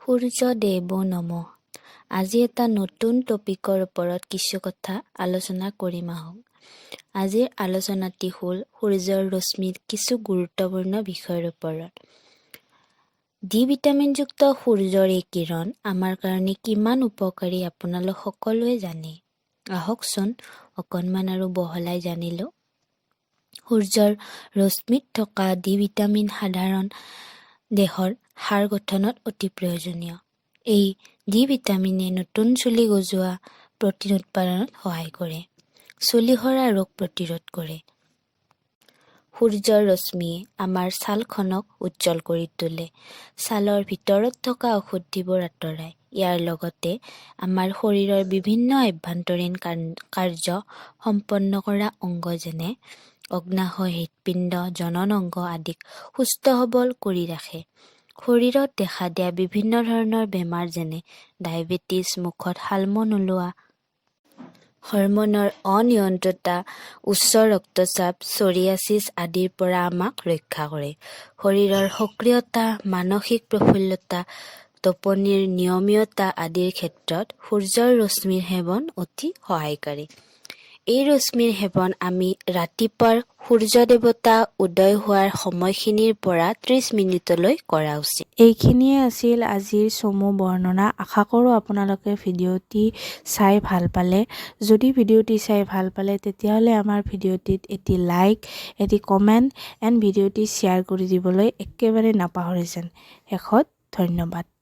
সূৰ্যদেৱ নমঃ। আজি এটা নতুন টপিকৰ ওপৰত কিছু কথা আলোচনা কৰিম আহক। আজিৰ আলোচনাটি হ'ল সূৰ্যৰ ৰশ্মিৰ কিছু গুৰুত্বপূৰ্ণ বিষয়ৰ ওপৰত। ডি ভিটামিনযুক্ত সূৰ্যৰ এই কিৰণ আমাৰ কাৰণে কিমান উপকাৰী আপোনালোক সকলোৱে জানে। আহকচোন অকণমান আৰু বহলাই জানিলোঁ। সূৰ্যৰ ৰশ্মিত থকা ডি ভিটামিন সাধাৰণ দেহৰ হাড় গঠনত অতি প্ৰয়োজনীয়। এই ডি ভিটামিনে নতুন চুলি গজোৱা, প্ৰটিন উৎপাদনত সহায় কৰে, চুলি সৰা ৰোগ প্ৰতিৰোধ কৰে। সূৰ্যৰ ৰশ্মিয়ে আমাৰ ছালখনক উজ্জ্বল কৰি তোলে, ছালৰ ভিতৰত থকা অশুদ্ধিবোৰ আঁতৰায়। ইয়াৰ লগতে আমাৰ শৰীৰৰ বিভিন্ন আভ্যন্তৰীণ কাৰ্য সম্পন্ন কৰা অংগ যেনে অগ্নাশয়, হৃদপিণ্ড, জনন অংগ আদিক সুস্থ সবল কৰি ৰাখে। শৰীৰত দেখা দিয়া বিভিন্ন ধৰণৰ বেমাৰ যেনে ডায়েবেটিছ, মুখত শালমন ওলোৱা, হৰমনৰ অনিয়ন্ত্ৰণতা, উচ্চ ৰক্তচাপ, ছৰিয়াছিছ আদিৰ পৰা আমাক ৰক্ষা কৰে। শৰীৰৰ সক্ৰিয়তা, মানসিক প্ৰফুল্লতা, টোপনিৰ নিয়মীয়তা আদিৰ ক্ষেত্ৰত সূৰ্যৰ ৰশ্মিৰ সেৱন অতি সহায়কাৰী। এই ৰশ্মিৰ সেৱন আমি ৰাতিপুৱাৰ সূৰ্য দেৱতা উদয় হোৱাৰ সময়খিনিৰ পৰা 30 মিনিটলৈ কৰা উচিত। এইখিনিয়ে আছিল আজিৰ চমু বৰ্ণনা। আশা কৰোঁ আপোনালোকে ভিডিঅ'টি চাই ভাল পালে। যদি ভিডিঅ'টি চাই ভাল পালে তেতিয়াহ'লে আমাৰ ভিডিঅ'টিত এটি লাইক, এটি কমেণ্ট এণ্ড ভিডিঅ'টি শ্বেয়াৰ কৰি দিবলৈ একেবাৰে নাপাহৰিব। শেষত ধন্যবাদ।